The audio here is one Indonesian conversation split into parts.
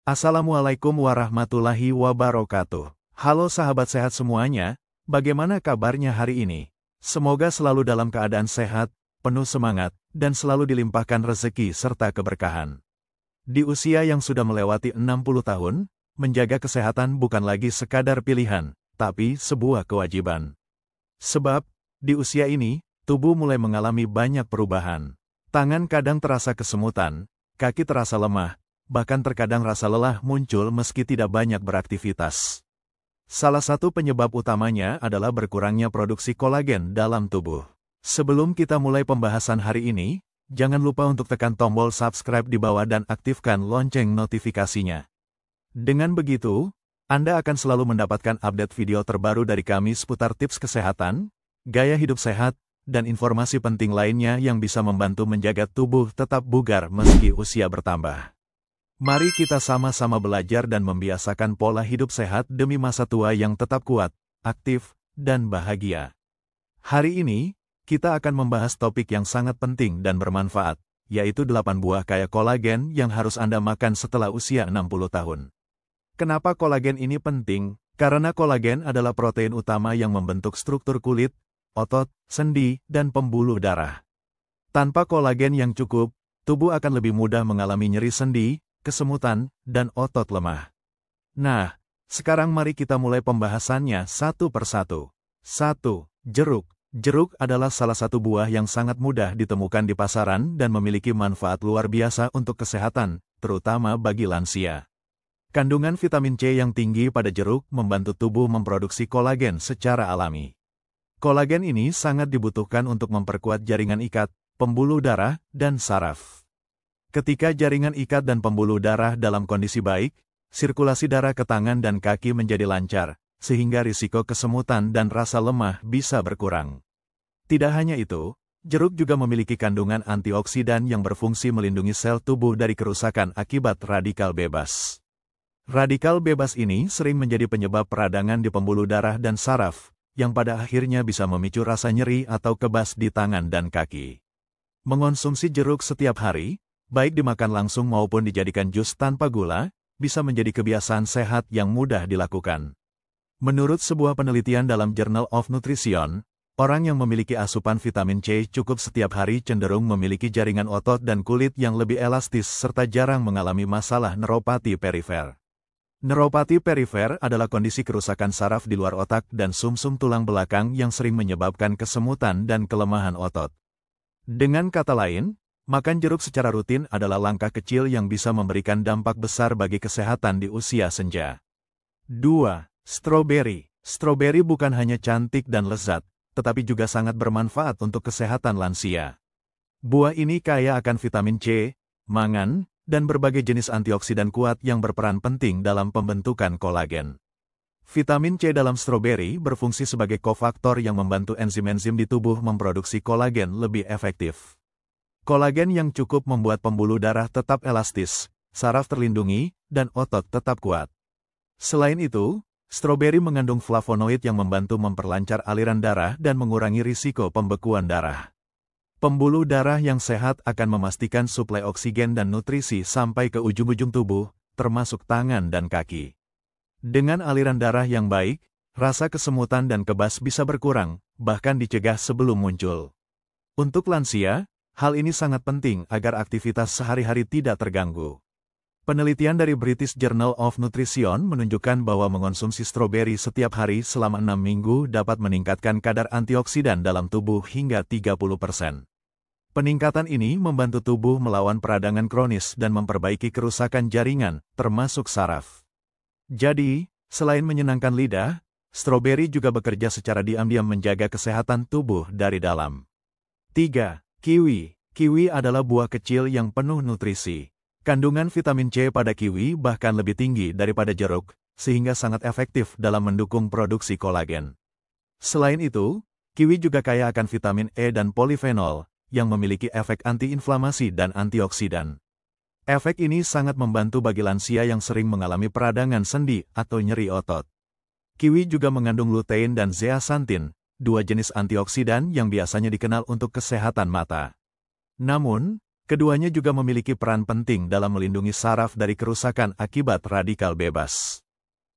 Assalamualaikum warahmatullahi wabarakatuh. Halo sahabat sehat semuanya, bagaimana kabarnya hari ini? Semoga selalu dalam keadaan sehat, penuh semangat, dan selalu dilimpahkan rezeki serta keberkahan. Di usia yang sudah melewati 60 tahun, menjaga kesehatan bukan lagi sekadar pilihan, tapi sebuah kewajiban. Sebab, di usia ini, tubuh mulai mengalami banyak perubahan. Tangan kadang terasa kesemutan, kaki terasa lemah, bahkan terkadang rasa lelah muncul meski tidak banyak beraktivitas. Salah satu penyebab utamanya adalah berkurangnya produksi kolagen dalam tubuh. Sebelum kita mulai pembahasan hari ini, jangan lupa untuk tekan tombol subscribe di bawah dan aktifkan lonceng notifikasinya. Dengan begitu, Anda akan selalu mendapatkan update video terbaru dari kami seputar tips kesehatan, gaya hidup sehat, dan informasi penting lainnya yang bisa membantu menjaga tubuh tetap bugar meski usia bertambah. Mari kita sama-sama belajar dan membiasakan pola hidup sehat demi masa tua yang tetap kuat, aktif, dan bahagia. Hari ini, kita akan membahas topik yang sangat penting dan bermanfaat, yaitu 8 buah kaya kolagen yang harus Anda makan setelah usia 60 tahun. Kenapa kolagen ini penting? Karena kolagen adalah protein utama yang membentuk struktur kulit, otot, sendi, dan pembuluh darah. Tanpa kolagen yang cukup, tubuh akan lebih mudah mengalami nyeri sendi, kesemutan, dan otot lemah. Nah, sekarang mari kita mulai pembahasannya satu persatu. 1. Jeruk. Jeruk adalah salah satu buah yang sangat mudah ditemukan di pasaran dan memiliki manfaat luar biasa untuk kesehatan, terutama bagi lansia. Kandungan vitamin C yang tinggi pada jeruk membantu tubuh memproduksi kolagen secara alami. Kolagen ini sangat dibutuhkan untuk memperkuat jaringan ikat, pembuluh darah, dan saraf. Ketika jaringan ikat dan pembuluh darah dalam kondisi baik, sirkulasi darah ke tangan dan kaki menjadi lancar, sehingga risiko kesemutan dan rasa lemah bisa berkurang. Tidak hanya itu, jeruk juga memiliki kandungan antioksidan yang berfungsi melindungi sel tubuh dari kerusakan akibat radikal bebas. Radikal bebas ini sering menjadi penyebab peradangan di pembuluh darah dan saraf, yang pada akhirnya bisa memicu rasa nyeri atau kebas di tangan dan kaki. Mengonsumsi jeruk setiap hari, baik dimakan langsung maupun dijadikan jus tanpa gula, bisa menjadi kebiasaan sehat yang mudah dilakukan. Menurut sebuah penelitian dalam Journal of Nutrition, orang yang memiliki asupan vitamin C cukup setiap hari cenderung memiliki jaringan otot dan kulit yang lebih elastis serta jarang mengalami masalah neuropati perifer. Neuropati perifer adalah kondisi kerusakan saraf di luar otak dan sumsum tulang belakang yang sering menyebabkan kesemutan dan kelemahan otot. Dengan kata lain, makan jeruk secara rutin adalah langkah kecil yang bisa memberikan dampak besar bagi kesehatan di usia senja. 2. Stroberi. Stroberi bukan hanya cantik dan lezat, tetapi juga sangat bermanfaat untuk kesehatan lansia. Buah ini kaya akan vitamin C, mangan, dan berbagai jenis antioksidan kuat yang berperan penting dalam pembentukan kolagen. Vitamin C dalam stroberi berfungsi sebagai kofaktor yang membantu enzim-enzim di tubuh memproduksi kolagen lebih efektif. Kolagen yang cukup membuat pembuluh darah tetap elastis, saraf terlindungi, dan otot tetap kuat. Selain itu, stroberi mengandung flavonoid yang membantu memperlancar aliran darah dan mengurangi risiko pembekuan darah. Pembuluh darah yang sehat akan memastikan suplai oksigen dan nutrisi sampai ke ujung-ujung tubuh, termasuk tangan dan kaki. Dengan aliran darah yang baik, rasa kesemutan dan kebas bisa berkurang, bahkan dicegah sebelum muncul. Untuk lansia, hal ini sangat penting agar aktivitas sehari-hari tidak terganggu. Penelitian dari British Journal of Nutrition menunjukkan bahwa mengonsumsi stroberi setiap hari selama 6 minggu dapat meningkatkan kadar antioksidan dalam tubuh hingga 30%. Peningkatan ini membantu tubuh melawan peradangan kronis dan memperbaiki kerusakan jaringan, termasuk saraf. Jadi, selain menyenangkan lidah, stroberi juga bekerja secara diam-diam menjaga kesehatan tubuh dari dalam. 3. Kiwi. Kiwi adalah buah kecil yang penuh nutrisi. Kandungan vitamin C pada kiwi bahkan lebih tinggi daripada jeruk, sehingga sangat efektif dalam mendukung produksi kolagen. Selain itu, kiwi juga kaya akan vitamin E dan polifenol, yang memiliki efek antiinflamasi dan antioksidan. Efek ini sangat membantu bagi lansia yang sering mengalami peradangan sendi atau nyeri otot. Kiwi juga mengandung lutein dan zeaxanthin, dua jenis antioksidan yang biasanya dikenal untuk kesehatan mata. Namun, Keduanya juga memiliki peran penting dalam melindungi saraf dari kerusakan akibat radikal bebas.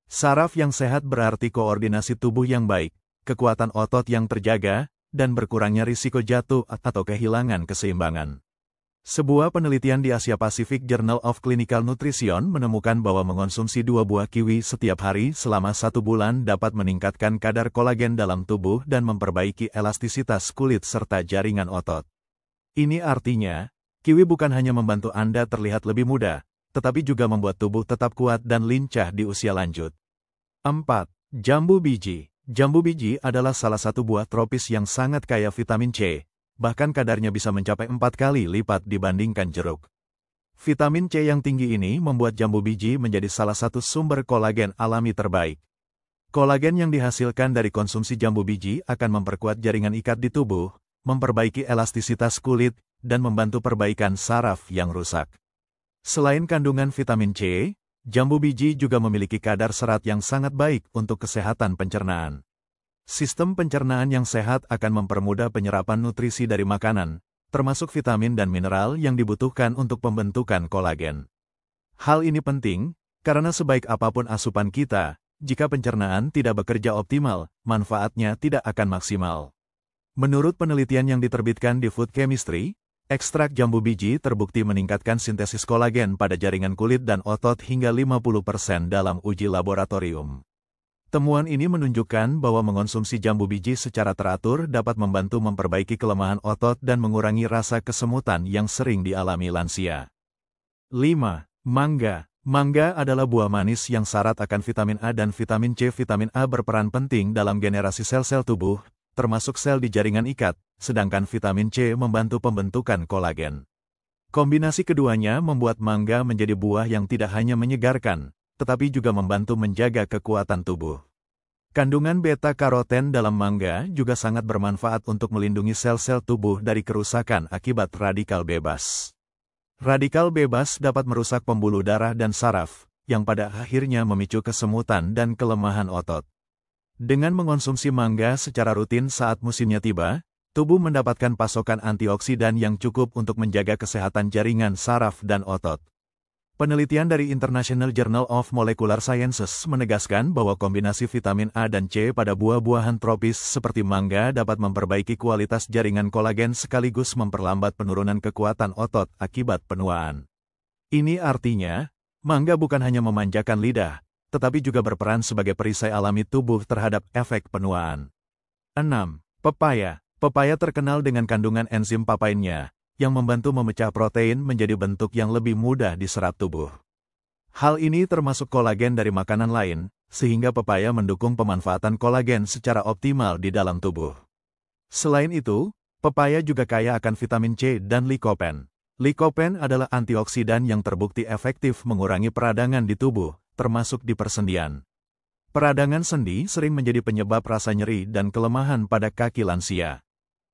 Saraf yang sehat berarti koordinasi tubuh yang baik, kekuatan otot yang terjaga, dan berkurangnya risiko jatuh atau kehilangan keseimbangan. Sebuah penelitian di Asia Pacific Journal of Clinical Nutrition menemukan bahwa mengonsumsi 2 buah kiwi setiap hari selama 1 bulan dapat meningkatkan kadar kolagen dalam tubuh dan memperbaiki elastisitas kulit serta jaringan otot. Ini artinya, kiwi bukan hanya membantu Anda terlihat lebih muda, tetapi juga membuat tubuh tetap kuat dan lincah di usia lanjut. 4. Jambu biji. Jambu biji adalah salah satu buah tropis yang sangat kaya vitamin C, bahkan kadarnya bisa mencapai 4 kali lipat dibandingkan jeruk. Vitamin C yang tinggi ini membuat jambu biji menjadi salah satu sumber kolagen alami terbaik. Kolagen yang dihasilkan dari konsumsi jambu biji akan memperkuat jaringan ikat di tubuh, memperbaiki elastisitas kulit, dan membantu perbaikan saraf yang rusak. Selain kandungan vitamin C, jambu biji juga memiliki kadar serat yang sangat baik untuk kesehatan pencernaan. Sistem pencernaan yang sehat akan mempermudah penyerapan nutrisi dari makanan, termasuk vitamin dan mineral yang dibutuhkan untuk pembentukan kolagen. Hal ini penting, karena sebaik apapun asupan kita, jika pencernaan tidak bekerja optimal, manfaatnya tidak akan maksimal. Menurut penelitian yang diterbitkan di Food Chemistry, ekstrak jambu biji terbukti meningkatkan sintesis kolagen pada jaringan kulit dan otot hingga 50% dalam uji laboratorium. Temuan ini menunjukkan bahwa mengonsumsi jambu biji secara teratur dapat membantu memperbaiki kelemahan otot dan mengurangi rasa kesemutan yang sering dialami lansia. 5. Mangga. Mangga adalah buah manis yang syarat akan vitamin A dan vitamin C. Vitamin A berperan penting dalam generasi sel-sel tubuh, termasuk sel di jaringan ikat, sedangkan vitamin C membantu pembentukan kolagen. Kombinasi keduanya membuat mangga menjadi buah yang tidak hanya menyegarkan, tetapi juga membantu menjaga kekuatan tubuh. Kandungan beta-karoten dalam mangga juga sangat bermanfaat untuk melindungi sel-sel tubuh dari kerusakan akibat radikal bebas. Radikal bebas dapat merusak pembuluh darah dan saraf, yang pada akhirnya memicu kesemutan dan kelemahan otot. Dengan mengonsumsi mangga secara rutin saat musimnya tiba, tubuh mendapatkan pasokan antioksidan yang cukup untuk menjaga kesehatan jaringan saraf dan otot. Penelitian dari International Journal of Molecular Sciences menegaskan bahwa kombinasi vitamin A dan C pada buah-buahan tropis seperti mangga dapat memperbaiki kualitas jaringan kolagen sekaligus memperlambat penurunan kekuatan otot akibat penuaan. Ini artinya, mangga bukan hanya memanjakan lidah, tetapi juga berperan sebagai perisai alami tubuh terhadap efek penuaan. 6. Pepaya. Pepaya terkenal dengan kandungan enzim papainnya, yang membantu memecah protein menjadi bentuk yang lebih mudah diserap tubuh. Hal ini termasuk kolagen dari makanan lain, sehingga pepaya mendukung pemanfaatan kolagen secara optimal di dalam tubuh. Selain itu, pepaya juga kaya akan vitamin C dan likopen. Likopen adalah antioksidan yang terbukti efektif mengurangi peradangan di tubuh, termasuk di persendian. Peradangan sendi sering menjadi penyebab rasa nyeri dan kelemahan pada kaki lansia.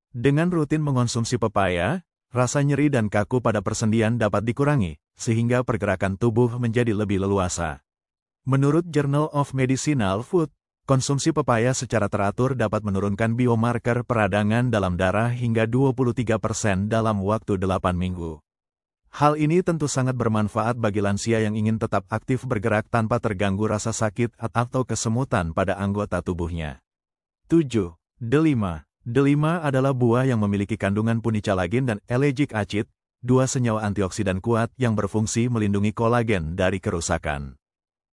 Dengan rutin mengonsumsi pepaya, rasa nyeri dan kaku pada persendian dapat dikurangi, sehingga pergerakan tubuh menjadi lebih leluasa. Menurut Journal of Medicinal Food, konsumsi pepaya secara teratur dapat menurunkan biomarker peradangan dalam darah hingga 23% dalam waktu 8 minggu. Hal ini tentu sangat bermanfaat bagi lansia yang ingin tetap aktif bergerak tanpa terganggu rasa sakit atau kesemutan pada anggota tubuhnya. 7. Delima. Delima adalah buah yang memiliki kandungan punicalagin dan ellagic acid, dua senyawa antioksidan kuat yang berfungsi melindungi kolagen dari kerusakan.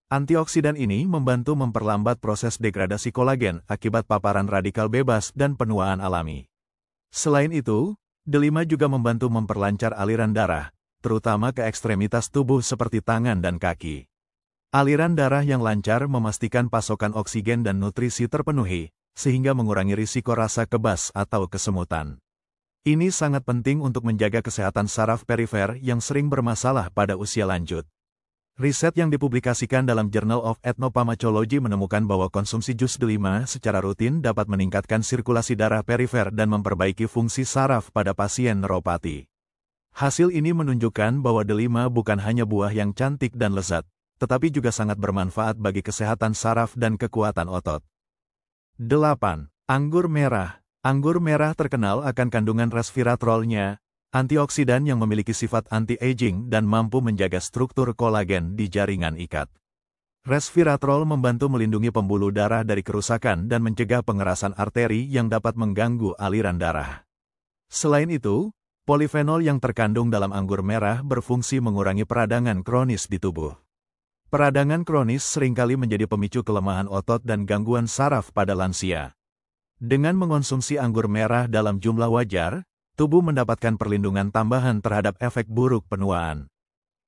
Antioksidan ini membantu memperlambat proses degradasi kolagen akibat paparan radikal bebas dan penuaan alami. Selain itu, delima juga membantu memperlancar aliran darah, terutama ke ekstremitas tubuh seperti tangan dan kaki. Aliran darah yang lancar memastikan pasokan oksigen dan nutrisi terpenuhi, sehingga mengurangi risiko rasa kebas atau kesemutan. Ini sangat penting untuk menjaga kesehatan saraf perifer yang sering bermasalah pada usia lanjut. Riset yang dipublikasikan dalam Journal of Ethnopathology menemukan bahwa konsumsi jus delima secara rutin dapat meningkatkan sirkulasi darah perifer dan memperbaiki fungsi saraf pada pasien neuropati. Hasil ini menunjukkan bahwa delima bukan hanya buah yang cantik dan lezat, tetapi juga sangat bermanfaat bagi kesehatan saraf dan kekuatan otot. 8. Anggur merah. Anggur merah terkenal akan kandungan resveratrolnya, antioksidan yang memiliki sifat anti-aging dan mampu menjaga struktur kolagen di jaringan ikat. Resveratrol membantu melindungi pembuluh darah dari kerusakan dan mencegah pengerasan arteri yang dapat mengganggu aliran darah. Selain itu, polifenol yang terkandung dalam anggur merah berfungsi mengurangi peradangan kronis di tubuh. Peradangan kronis seringkali menjadi pemicu kelemahan otot dan gangguan saraf pada lansia. Dengan mengonsumsi anggur merah dalam jumlah wajar, tubuh mendapatkan perlindungan tambahan terhadap efek buruk penuaan.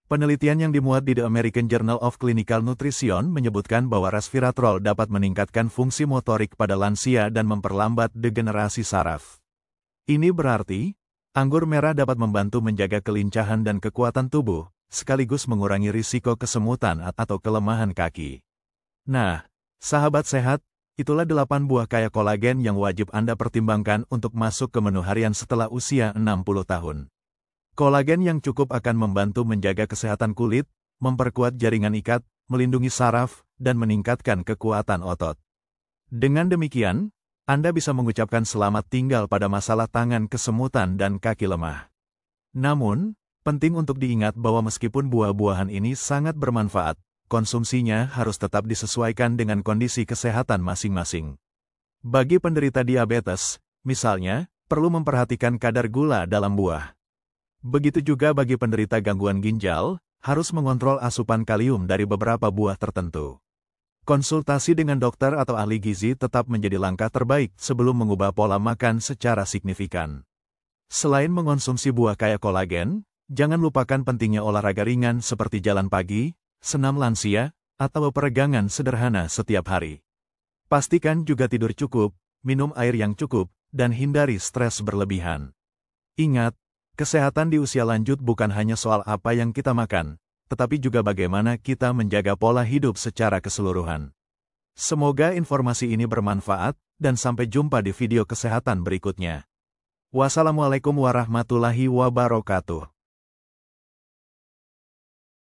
Penelitian yang dimuat di The American Journal of Clinical Nutrition menyebutkan bahwa resveratrol dapat meningkatkan fungsi motorik pada lansia dan memperlambat degenerasi saraf. Ini berarti, anggur merah dapat membantu menjaga kelincahan dan kekuatan tubuh, sekaligus mengurangi risiko kesemutan atau kelemahan kaki. Nah, sahabat sehat, itulah 8 buah kaya kolagen yang wajib Anda pertimbangkan untuk masuk ke menu harian setelah usia 60 tahun. Kolagen yang cukup akan membantu menjaga kesehatan kulit, memperkuat jaringan ikat, melindungi saraf, dan meningkatkan kekuatan otot. Dengan demikian, Anda bisa mengucapkan selamat tinggal pada masalah tangan kesemutan dan kaki lemah. Namun, penting untuk diingat bahwa meskipun buah-buahan ini sangat bermanfaat, konsumsinya harus tetap disesuaikan dengan kondisi kesehatan masing-masing. Bagi penderita diabetes, misalnya, perlu memperhatikan kadar gula dalam buah. Begitu juga bagi penderita gangguan ginjal, harus mengontrol asupan kalium dari beberapa buah tertentu. Konsultasi dengan dokter atau ahli gizi tetap menjadi langkah terbaik sebelum mengubah pola makan secara signifikan. Selain mengonsumsi buah kaya kolagen, jangan lupakan pentingnya olahraga ringan seperti jalan pagi, senam lansia, atau peregangan sederhana setiap hari. Pastikan juga tidur cukup, minum air yang cukup, dan hindari stres berlebihan. Ingat, kesehatan di usia lanjut bukan hanya soal apa yang kita makan, tetapi juga bagaimana kita menjaga pola hidup secara keseluruhan. Semoga informasi ini bermanfaat, dan sampai jumpa di video kesehatan berikutnya. Wassalamualaikum warahmatullahi wabarakatuh.